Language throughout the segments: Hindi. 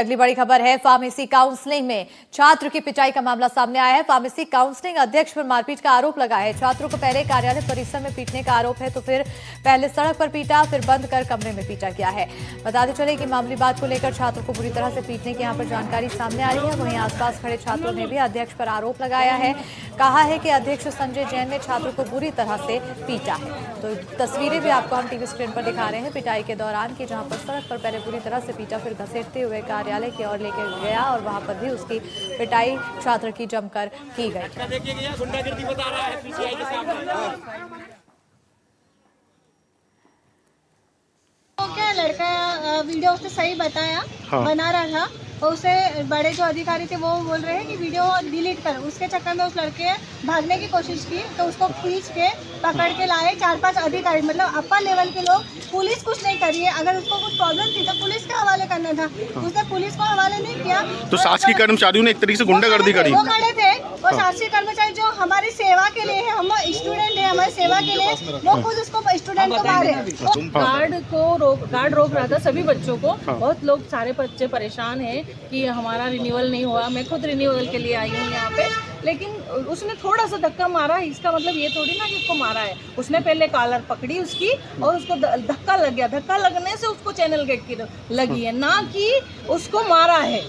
अगली बड़ी खबर है फार्मेसी काउंसलिंग में छात्र की पिटाई का मामला सामने आया है। फार्मेसी काउंसलिंग अध्यक्ष पर मारपीट का आरोप लगा है। छात्रों को पहले कार्यालय परिसर में पीटने का आरोप है, तो फिर पहले सड़क पर पीटा, फिर बंद कर कमरे में पीटा गया है। बताते चले कि मामूली बात को लेकर छात्रों को बुरी तरह से पीटने की यहां पर जानकारी सामने आ रही है। वहीं आसपास खड़े छात्रों ने भी अध्यक्ष पर आरोप लगाया है। कहा है कि अध्यक्ष संजय जैन ने छात्रों को बुरी तरह से पीटा है। तो तस्वीरें भी आपको हम टीवी स्क्रीन पर दिखा रहे हैं पिटाई के दौरान की, जहां पर सड़क पर पहले बुरी तरह से पीटा, फिर घसीटते हुए कार्यालय की ओर लेकर गया और वहां पर भी उसकी पिटाई छात्र की जमकर की गई। क्या लड़का वीडियो उसने सही बताया, हाँ। बना रहा था, और उसे बड़े जो अधिकारी थे वो बोल रहे हैं कि वीडियो डिलीट कर। उसके चक्कर में उस लड़के भागने की कोशिश की, तो उसको खींच के पकड़ के लाए 4-5 अधिकारी, मतलब अपर लेवल के लोग। पुलिस कुछ नहीं करी है। अगर उसको कुछ प्रॉब्लम थी तो पुलिस के हवाले करना था, उसने पुलिस को हवाले नहीं किया। तो शासकीय कर्मचारियों ने एक तरीके से गुंडागर्दी करी। वो खड़े थे, वो शासकीय कर्मचारी जो हमारी सेवा के लिए है, हम स्टूडेंट है, हमारी सेवा के लिए, वो खुद उसको स्टूडेंट को मारे। गार्ड रोक रहा था सभी बच्चों को। बहुत लोग, सारे बच्चे परेशान हैं कि हमारा रिन्यूअल नहीं हुआ। मैं खुद रिन्यूअल के लिए आई हूँ यहाँ पे, लेकिन उसने थोड़ा सा धक्का मारा। इसका मतलब ये थोड़ी ना कि उसको मारा है। उसने पहले कॉलर पकड़ी उसकी और उसको धक्का लग गया। धक्का लगने से उसको चैनल गेट की लगी है, ना कि उसको मारा है।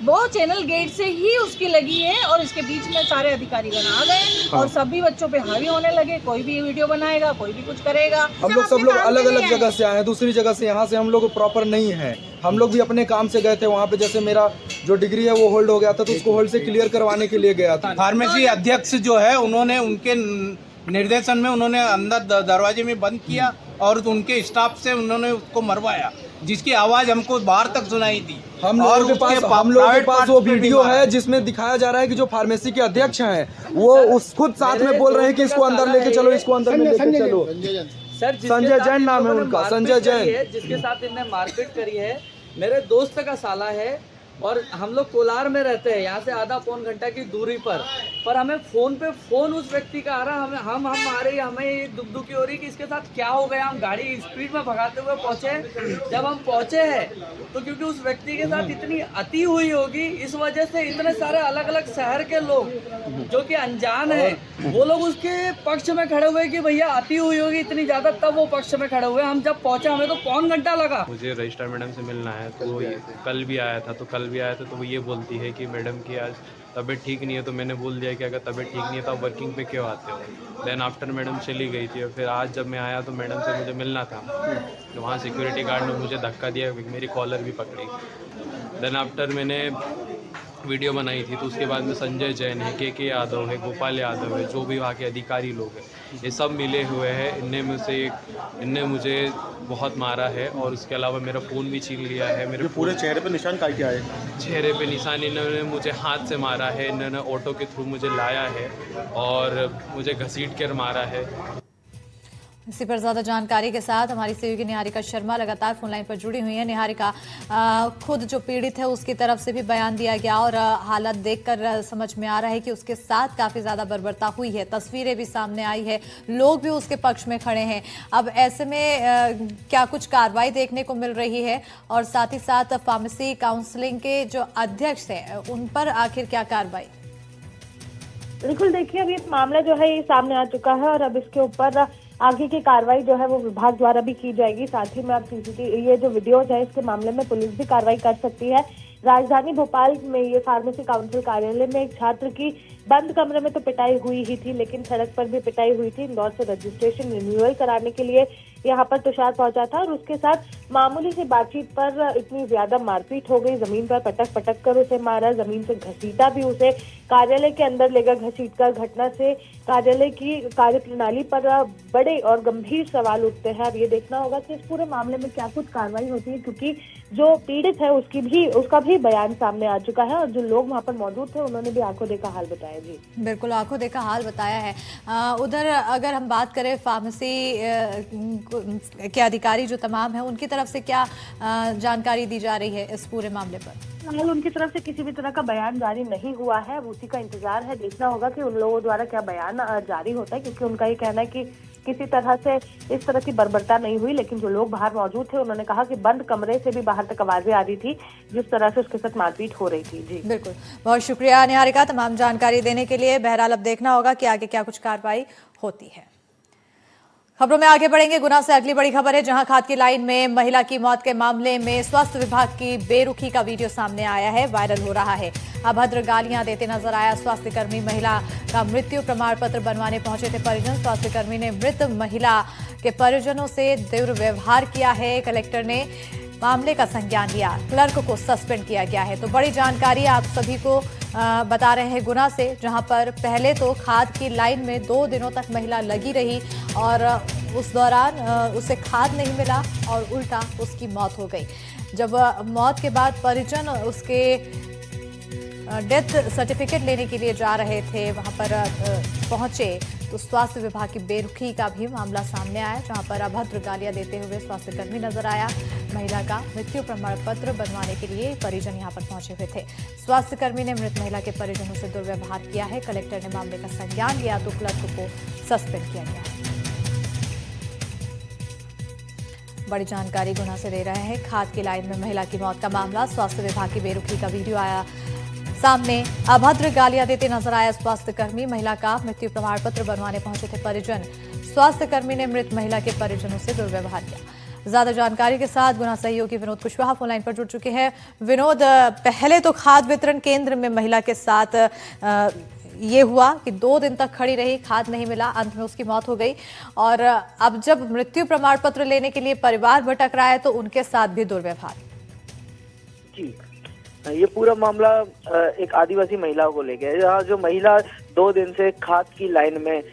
वो चैनल गेट से ही उसकी लगी है और इसके बीच में सारे अधिकारी आ गए और सभी बच्चों पे हावी होने लगे। कोई भी वीडियो बनाएगा, कोई भी कुछ करेगा। हम लोग सब लोग अलग अलग जगह से आए हैं, दूसरी जगह से। यहाँ से हम लोग प्रॉपर नहीं है। हम लोग भी अपने काम से गए थे वहाँ पे। जैसे मेरा जो डिग्री है वो होल्ड हो गया था, तो उसको होल्ड से क्लियर करवाने के लिए गया था। फार्मेसी अध्यक्ष जो है, उन्होंने उनके निर्देशन में उन्होंने अंदर दरवाजे में बंद किया और उनके स्टाफ से उन्होंने उसको मरवाया, जिसकी आवाज हमको बाहर तक सुनाई दी। हम लोगों के पास वो वीडियो है जिसमें दिखाया जा रहा है कि जो फार्मेसी के अध्यक्ष हैं वो उस खुद साथ में बोल रहे हैं कि इसको अंदर लेके चलो, इसको अंदर में लेके चलो। सर, संजय जैन नाम है उनका, संजय जैन, जिसके साथ इनने मारपीट करी है, मेरे दोस्त का साला है। और हम लोग कोलार में रहते हैं, यहाँ से आधा पौन घंटा की दूरी पर हमें फोन पे फोन उस व्यक्ति का आ रहा। हमें ये दुख हो रही कि इसके साथ क्या हो गया। हम गाड़ी स्पीड में भगाते हुए पहुंचे। जब हम पहुंचे हैं तो क्योंकि उस व्यक्ति के साथ इतनी अति हुई होगी, इस वजह से इतने सारे अलग अलग शहर के लोग जो कि अनजान है, वो लोग उसके पक्ष में खड़े हुए कि भैया अति हुई होगी इतनी ज्यादा, तब वो पक्ष में खड़े हुए। हम जब पहुंचे हमें तो पौन घंटा लगा। मुझे रजिस्ट्रार मैडम से मिलना है, तो वो कल भी आया था। तो वो ये बोलती है कि मैडम की आज तबीयत ठीक नहीं है। तो मैंने बोल दिया कि अगर तबीयत ठीक नहीं है तो आप वर्किंग पे क्यों आते हो। देन आफ्टर मैडम चली गई थी और फिर आज जब मैं आया तो मैडम से मुझे मिलना था। तो वहाँ सिक्योरिटी गार्ड ने मुझे धक्का दिया, मेरी कॉलर भी पकड़ी। देन आफ्टर मैंने वीडियो बनाई थी, तो उसके बाद में संजय जैन है, के यादव है, गोपाल यादव है, जो भी वहाँ के अधिकारी लोग हैं, ये सब मिले हुए हैं। इनने मुझे बहुत मारा है और उसके अलावा मेरा फ़ोन भी छीन लिया है। मेरे पूरे चेहरे पे निशान क्या है? चेहरे पे निशान इन्होंने मुझे हाथ से मारा है। इन्होंने ऑटो के थ्रू मुझे लाया है और मुझे घसीट कर मारा है। इसी पर ज्यादा जानकारी के साथ हमारी सहयोगी निहारिका शर्मा लगातार फोन लाइन पर जुड़ी हुई है। निहारिका, खुद जो पीड़ित है उसकी तरफ से भी बयान दिया गया और हालत देखकर समझ में आ रहा है कि उसके साथ काफी ज्यादा बर्बरता हुई है। तस्वीरें भी सामने आई है, लोग भी उसके पक्ष में खड़े हैं। अब ऐसे में क्या कुछ कार्रवाई देखने को मिल रही है और साथ ही साथ फार्मेसी काउंसलिंग के जो अध्यक्ष है उन पर आखिर क्या कार्रवाई? बिल्कुल, देखिए अभी मामला जो है ये सामने आ चुका है और अब इसके ऊपर आगे की कार्रवाई जो है वो विभाग द्वारा भी की जाएगी। साथ ही में अब ये जो वीडियोज है इसके मामले में पुलिस भी कार्रवाई कर सकती है। राजधानी भोपाल में ये फार्मेसी काउंसिल कार्यालय में एक छात्र की बंद कमरे में तो पिटाई हुई ही थी, लेकिन सड़क पर भी पिटाई हुई थी। इंदौर से रजिस्ट्रेशन रिन्यूअल कराने के लिए यहाँ पर तुषार पहुंचा था और उसके साथ मामूली सी बातचीत पर इतनी ज्यादा मारपीट हो गई। जमीन पर पटक पटक कर उसे मारा, जमीन से घसीटा भी उसे, कार्यालय के अंदर लेकर घसीट कर। घटना से कार्यालय की कार्यप्रणाली पर बड़े और गंभीर सवाल उठते हैं। अब ये देखना होगा कि इस पूरे मामले में क्या कुछ कार्रवाई होती है, क्योंकि जो पीड़ित है उसका भी बयान सामने आ चुका है और जो लोग वहाँ पर मौजूद थे उन्होंने भी आंखों देखा हाल बताया। जी बिल्कुल, आंखों देखा हाल बताया है। उधर अगर हम बात करें फार्मेसी के अधिकारी जो तमाम है, उनकी तरफ से क्या जानकारी दी जा रही है इस पूरे मामले पर? फिलहाल उनकी तरफ से किसी भी तरह का बयान जारी नहीं हुआ है। अब उसी का इंतजार है, देखना होगा कि उन लोगों द्वारा क्या बयान जारी होता है, क्योंकि उनका ये कहना है कि किसी तरह से इस तरह की बर्बरता नहीं हुई, लेकिन जो लोग बाहर मौजूद थे उन्होंने कहा कि बंद कमरे से भी बाहर तक आवाजें आ रही थी जिस तरह से उसके साथ मारपीट हो रही थी। जी बिल्कुल, बहुत शुक्रिया निहारिका तमाम जानकारी देने के लिए। बहरहाल अब देखना होगा कि आगे क्या कुछ कार्रवाई होती है। खबरों में आगे बढ़ेंगे। गुना से अगली बड़ी खबर है, जहां खाद की लाइन में महिला की मौत के मामले में स्वास्थ्य विभाग की बेरुखी का वीडियो सामने आया है, वायरल हो रहा है। अभद्र गालियां देते नजर आया स्वास्थ्य कर्मी। महिला का मृत्यु प्रमाण पत्र बनवाने पहुंचे थे परिजन। स्वास्थ्य कर्मी ने मृत महिला के परिजनों से दुर्व्यवहार किया है। कलेक्टर ने मामले का संज्ञान लिया, क्लर्क को सस्पेंड किया गया है। तो बड़ी जानकारी आप सभी को बता रहे हैं गुना से, जहां पर पहले तो खाद की लाइन में 2 दिनों तक महिला लगी रही और उस दौरान उसे खाद नहीं मिला और उल्टा उसकी मौत हो गई। जब मौत के बाद परिजन उसके डेथ सर्टिफिकेट लेने के लिए जा रहे थे, वहां पर पहुंचे तो स्वास्थ्य विभाग की बेरुखी का भी मामला सामने आया, जहां पर अभद्र गालियां देते हुए स्वास्थ्य कर्मी नजर आया। महिला का मृत्यु प्रमाण पत्र बनवाने के लिए परिजन यहां पर पहुंचे हुए थे। स्वास्थ्य कर्मी ने मृत महिला के परिजनों से दुर्व्यवहार किया है। कलेक्टर ने मामले का संज्ञान लिया तो क्लर्क को सस्पेंड किया गया। बड़ी जानकारी गुना से दे रहे हैं। खाद की लाइन में महिला की मौत का मामला, स्वास्थ्य विभाग की बेरुखी का वीडियो आया सामने। अभद्र गालियां देते नजर आया स्वास्थ्य कर्मी। महिला का मृत्यु प्रमाण पत्र बनवाने पहुंचे थे परिजन। स्वास्थ्य कर्मी ने मृत महिला के परिजनों से दुर्व्यवहार किया। ज्यादा जानकारी के साथ गुना सहयोगी विनोद कुशवाहा फोन लाइन पर जुड़ चुके हैं। विनोद, पहले तो खाद वितरण केंद्र में महिला के साथ ये हुआ कि 2 दिन तक खड़ी रही, खाद नहीं मिला, अंत में उसकी मौत हो गई। और अब जब मृत्यु प्रमाण पत्र लेने के लिए परिवार भटक रहा है तो उनके साथ भी दुर्व्यवहार। जी, ये पूरा मामला एक आदिवासी महिला को लेके है, जहाँ जो महिला 2 दिन से खाद की लाइन में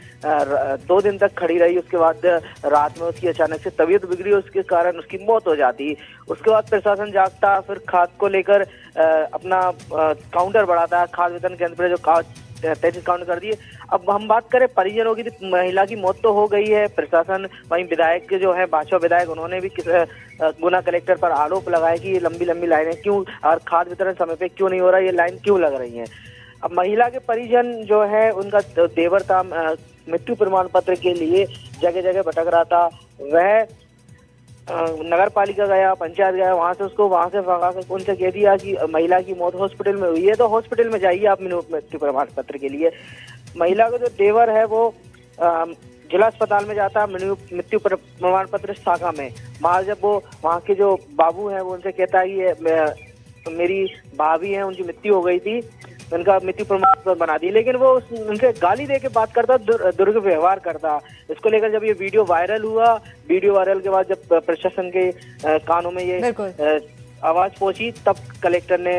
2 दिन तक खड़ी रही। उसके बाद रात में उसकी अचानक से तबीयत बिगड़ी, उसके कारण उसकी मौत हो जाती। उसके बाद प्रशासन जागता, फिर खाद को लेकर अपना काउंटर बढ़ाता। खाद वितरण केंद्र पर जो 33 काउंट कर दिए। अब हम बात करें परिजनों की, तो महिला की मौत तो हो गई है। प्रशासन, वहीं विधायक जो है भाजपा विधायक, उन्होंने भी गुना कलेक्टर पर आरोप लगाया कि ये लंबी लंबी लाइनें क्यों और खाद वितरण समय पे क्यों नहीं हो रहा, ये लाइन क्यों लग रही है। अब महिला के परिजन जो है, उनका देवर था मृत्यु प्रमाण पत्र के लिए जगह जगह भटक रहा था। वह नगर पालिका गया, पंचायत गया, वहां से भगा कर उनसे कह दिया कि महिला की मौत हॉस्पिटल में हुई है तो हॉस्पिटल में जाइए आप मृत्यु प्रमाण पत्र के लिए। महिला का जो देवर है वो जिला अस्पताल में जाता है मृत्यु प्रमाण पत्र शाखा में। वहां जब वो वहाँ के जो बाबू हैं वो उनसे कहता है कि मेरी भाभी है, उनकी मृत्यु हो गई थी, उनका मृत्यु प्रमाण पत्र बना दी। लेकिन वो उनसे गाली दे के बात करता, दुर्व्यवहार करता। इसको लेकर जब ये वीडियो वायरल हुआ, वीडियो वायरल के बाद जब प्रशासन के कानों में ये आवाज पहुंची, तब कलेक्टर ने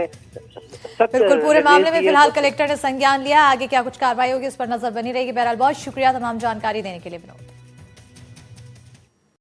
बिल्कुल पूरे मामले में फिलहाल कलेक्टर ने संज्ञान लिया। आगे क्या कुछ कार्रवाई होगी उस पर नजर बनी रहेगी। बहरहाल बहुत शुक्रिया तमाम जानकारी देने के लिए विनोद।